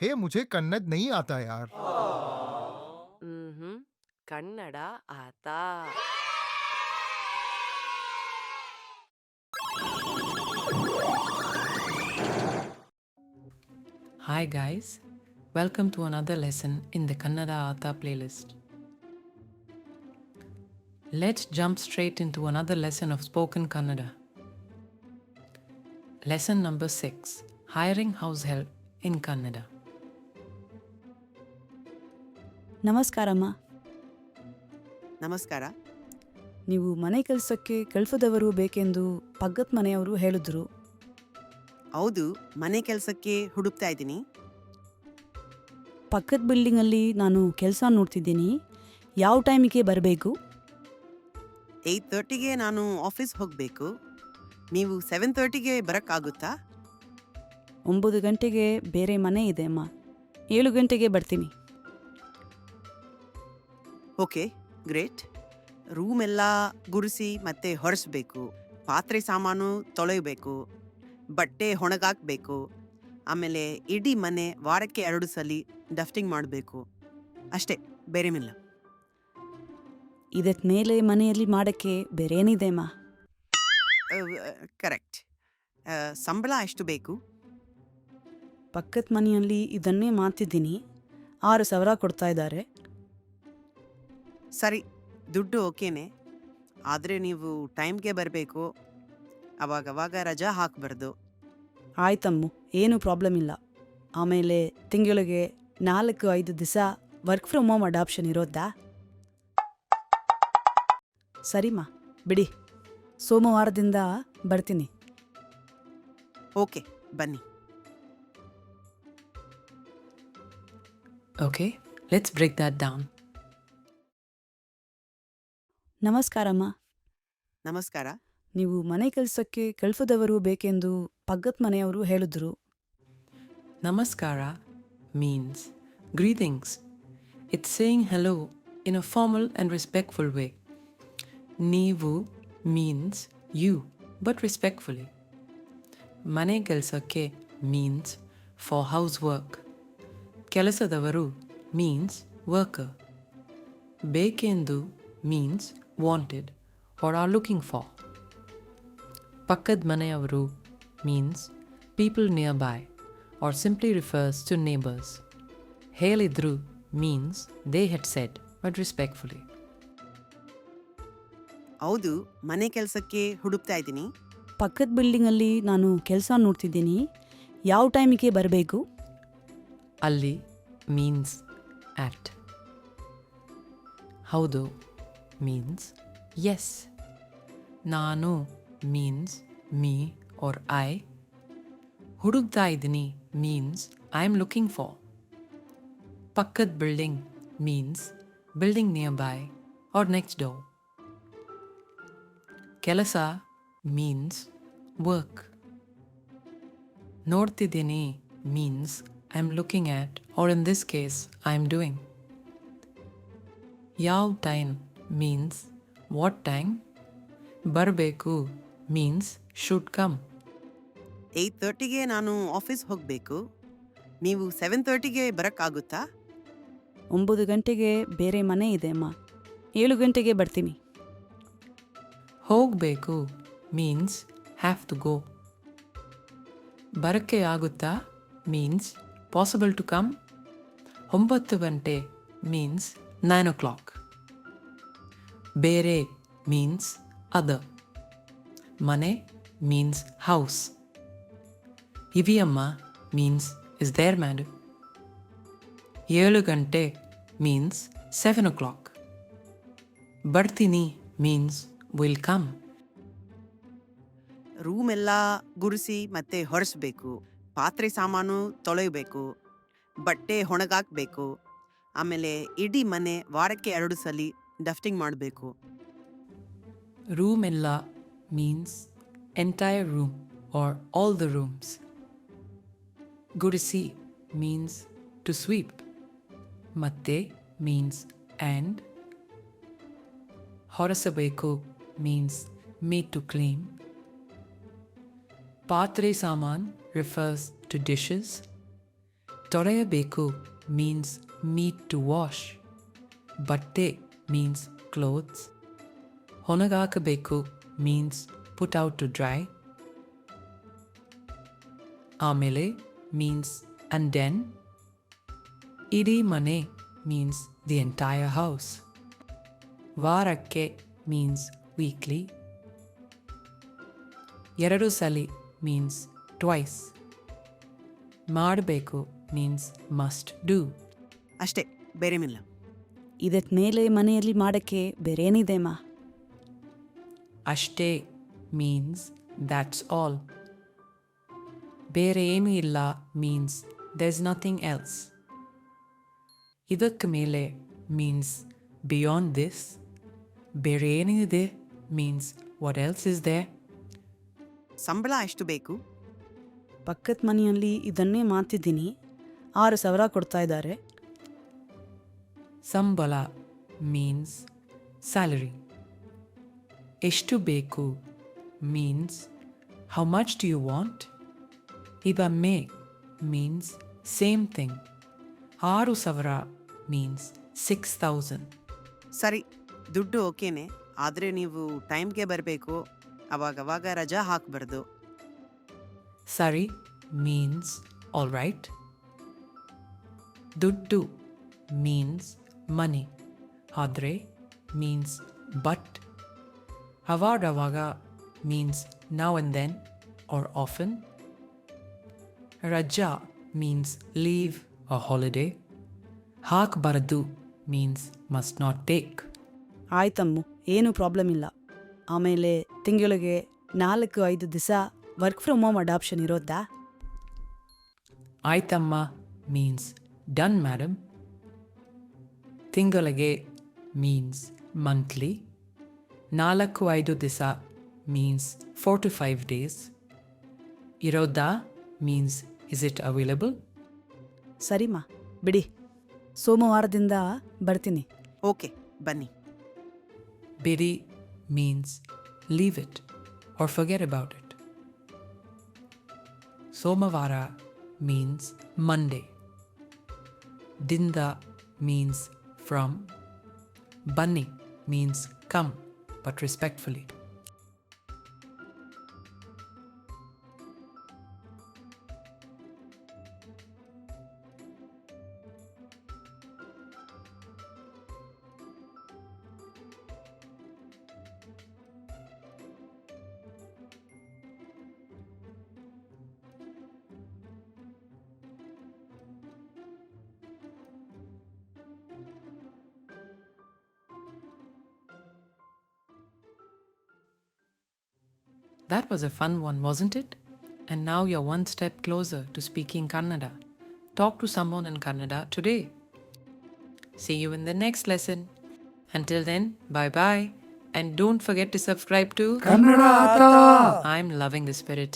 हे मुझे कन्नड़ नहीं आता यार। ಮ್ಹೂ. ಕನ್ನಡ ಆತಾ. Hi guys, welcome to another lesson in the Kannada Atha playlist. Let's jump straight into another lesson of spoken Kannada. Lesson number 6, Hiring House Help in Kannada. ನಮಸ್ಕಾರಮ್ಮ. ನಮಸ್ಕಾರ. ನೀವು ಮನೆ ಕೆಲಸಕ್ಕೆ ಕಳ್ಫದವರು ಬೇಕೆಂದು ಪಕ್ಕದ ಮನೆಯವರು ಹೇಳಿದ್ರು. ಹೌದು, ಮನೆ ಕೆಲಸಕ್ಕೆ ಹುಡುಕ್ತಾ ಇದ್ದೀನಿ. ಪಕ್ಕದ ಬಿಲ್ಡಿಂಗಲ್ಲಿ ನಾನು ಕೆಲಸ ನೋಡ್ತಿದ್ದೀನಿ. ಯಾವ ಟೈಮಿಗೆ ಬರಬೇಕು? 8:30ಗೆ ನಾನು ಆಫೀಸ್ ಹೋಗಬೇಕು. ನೀವು 7:30ಗೆ ಬರೋಕ್ಕಾಗುತ್ತಾ? 9 ಗಂಟೆಗೆ ಬೇರೆ ಮನೆ ಇದೆ ಅಮ್ಮ. 7 ಗಂಟೆಗೆ ಬರ್ತೀನಿ. Okay, great. ರೂಮ್ ಎಲ್ಲ ಗುಡಿಸಿ ಮತ್ತೆ ಹೊರಿಸ್ಬೇಕು. ಪಾತ್ರೆ ಸಾಮಾನು ತೊಳೆಯಬೇಕು. ಬಟ್ಟೆ ಒಣಗಾಕಬೇಕು. ಆಮೇಲೆ ಇಡೀ ಮನೆ ವಾರಕ್ಕೆ 2 ಸಲ ಡಸ್ಟಿಂಗ್ ಮಾಡಬೇಕು. ಅಷ್ಟೇ, ಬೇರೇನಿಲ್ಲ. ಇದಕ್ಕೆ ಮೇಲೆ ಮನೆಯಲ್ಲಿ ಮಾಡೋಕ್ಕೆ ಬೇರೇನಿದೆ ಅಮ್ಮ? ಕರೆಕ್ಟ್. ಸಂಬಳ ಎಷ್ಟು ಬೇಕು? ಪಕ್ಕದ ಮನೆಯಲ್ಲಿ ಇದನ್ನೇ ಮಾಡ್ತಿದ್ದೀನಿ. 6,000 ಕೊಡ್ತಾ ಇದ್ದಾರೆ. ಸರಿ, ದುಡ್ಡು ಓಕೆನೆ. ಆದರೆ ನೀವು ಟೈಮ್ಗೆ ಬರಬೇಕು. ಅವಾಗವಾಗ ರಜಾ ಹಾಕಬಾರ್ದು. ಆಯ್ತಮ್ಮ, ಏನೂ ಪ್ರಾಬ್ಲಮ್ ಇಲ್ಲ. ಆಮೇಲೆ ತಿಂಗಳಿಗೆ 4-5 ದಿವಸ ವರ್ಕ್ ಫ್ರಮ್ ಹೋಮ್ ಅಡಾಪ್ಷನ್ ಇರೋದಾ? ಸರಿಮ್ಮ, ಬಿಡಿ. ಸೋಮವಾರದಿಂದ ಬರ್ತೀನಿ. ಓಕೆ, ಬನ್ನಿ. Okay, let's break that down. ನಮಸ್ಕಾರಮ್ಮ. ನಮಸ್ಕಾರ. ನೀವು ಮನೆ ಕೆಲಸಕ್ಕೆ ಕಳ್ಫದವರು ಬೇಕೆಂದು ಪಕ್ಕದ ಮನೆಯವರು ಹೇಳಿದ್ರು. Namaskara means greetings. It's saying hello in a formal and respectful way. Neevu means you, but respectfully. Mane ಕೆಲಸಕ್ಕೆ means for housework. ಕೆಲಸದವರು means worker. ಬೇಕೆಂದು means wanted or are looking for. ಪಕ್ಕದ ಮನೆಯವರು means people nearby or simply refers to neighbors. ಹೇಳಿದ್ರು means they had said, but respectfully. ಹೌದು, ಮನೆ ಕೆಲಸಕ್ಕೆ ಹುಡುಕ್ತಾ ಇದ್ದೀನಿ. ಪಕ್ಕದ ಬಿಲ್ಡಿಂಗಲ್ಲಿ ನಾನು ಕೆಲಸ ನೋಡ್ತಿದ್ದೀನಿ. ಯಾವ ಟೈಮಿಗೆ ಬರಬೇಕು? ಅಲ್ಲಿ means at. ಹೌದು means yes. ನಾನು means me or I. ಹುಡುಕ್ತಾ ಇದ್ದೀನಿ means I am looking for. ಪಕ್ಕದ building means building nearby or next door. ಕೆಲಸ means work. ನೋಡ್ತಿದ್ದೀನಿ means I am looking at, or in this case I am doing. ಯಾವ time means what time. ಬರಬೇಕು means should come. 8:30ಗೆ ನಾನು office ಹೋಗಬೇಕು. ನೀವು 7:30ಗೆ ಬರೋಕ್ಕಾಗುತ್ತಾ? 9 ಗಂಟೆಗೆ ಬೇರೆ ಮನೆ ಇದೆ ಅಮ್ಮ. 7 ಗಂಟೆಗೆ ಬರ್ತೀನಿ. ಹೋಗಬೇಕು means have to go. ಬರಕ್ಕೆ ಆಗುತ್ತಾ means possible to come. 9 ಗಂಟೆ means 9 o'clock. ಬೇರೆ means other. ಮನೆ means house. ಇವಿಯಮ್ಮ means is there madam. 7 ಗಂಟೆ means 7 o'clock. ಬರ್ತೀನಿ means will come. ರೂಮ್ ಎಲ್ಲ ಗುಡಿಸಿ ಮತ್ತೆ ಹೊರಿಸ್ಬೇಕು. ಪಾತ್ರೆ ಸಾಮಾನು ತೊಳೆಯಬೇಕು. ಬಟ್ಟೆ ಒಣಗಾಕಬೇಕು. ಆಮೇಲೆ ಇಡೀ ಮನೆ ವಾರಕ್ಕೆ 2 ಸಲ ಡಸ್ಟಿಂಗ್ ಮಾಡಬೇಕು. ರೂಮ್ ಎಲ್ಲ means entire room or all the rooms. ಗುಡಿಸಿ means to sweep. ಮತ್ತೆ means and. ಹೊರಸಬೇಕು means made to clean. ಪಾತ್ರೆ ಸಾಮಾನ್ refers to dishes. ತೊಳೆಯಬೇಕು means meat to wash. ಬಟ್ಟೆ means clothes. ಒಣಗಾಕಬೇಕು means put out to dry. ಆಮೇಲೆ means and then. ಇಡೀ ಮನೆ means the entire house. ವಾರಕ್ಕೆ means weekly. ಎರಡು ಸಲಿ means twice. ಮಾಡಬೇಕು means must do. ಅಷ್ಟೇ, ಬೇರೇನಿಲ್ಲ. ಇದಕ್ ಮೇಲೆ ಮನೆಯಲ್ಲಿ ಮಾಡಕ್ಕೆ ಬೇರೇನಿದೆಮ್ಮ? ಅಷ್ಟೇ means that's all. ಬೇರೆ ಏನೂ ಇಲ್ಲ means there's nothing else. ಇದಕ್ಕೆ ಮೇಲೆ means beyond this. ಬೇರೆ ಏನೂ ಇದೆ means what else is there. ಸಂಬಳ ಎಷ್ಟು ಬೇಕು? ಪಕ್ಕದ ಮನೆಯಲ್ಲಿ ಇದನ್ನೇ ಮಾಡ್ತಿದ್ದೀನಿ, 6,000 ಕೊಡ್ತಾ ಇದ್ದಾರೆ. ಸಂಬಳ means salary. ಎಷ್ಟು ಬೇಕು means how much do you want. ಇದಮ್ಮೆ means same thing. 6,000 means 6,000. ಸರಿ, ದುಡ್ಡು ಓಕೆನೆ, ಆದರೆ ನೀವು ಟೈಮ್ಗೆ ಬರಬೇಕು. ಅವಾಗವಾಗ ರಜಾ ಹಾಕಬಾರ್ದು. ಸರಿ means all right. ದುಡ್ಡು means money. ಆದರೆ means but. ಅವಾಗವಾಗ means now and then or often. ರಜಾ means leave or holiday. ಹಾಕಬಾರದು means must not take. ಆಯ್ತಮ್ಮು, ಏನೂ ಪ್ರಾಬ್ಲಮ್ ಇಲ್ಲ. ಆಮೇಲೆ ತಿಂಗಳಿಗೆ 4-5 ದಿವಸ ವರ್ಕ್ ಫ್ರಮ್ ಹೋಮ್ ಅಡಾಪ್ಷನ್ ಇರೋದಾ? ಆಯ್ತಮ್ಮ means done madam. ತಿಂಗಳಿಗೆ means monthly. 4-5 ದಿವಸ means 4 to 5 days. ಇರೋದಾ means is it available. ಸರಿಮಾ, ಬಿಡಿ, ಸೋಮವಾರದಿಂದ ಬರ್ತೀನಿ. ಓಕೆ, ಬನ್ನಿ. ಬಿಡಿ means leave it or forget about it. ಸೋಮವಾರ means Monday. ದಿಂದ means from. ಬನ್ನಿ means come, but respectfully. That was a fun one, wasn't it? And now you're one step closer to speaking Kannada. Talk to someone in Kannada today. See you in the next lesson. Until then, bye-bye. And don't forget to subscribe to Kannada Ata! I'm loving the spirit.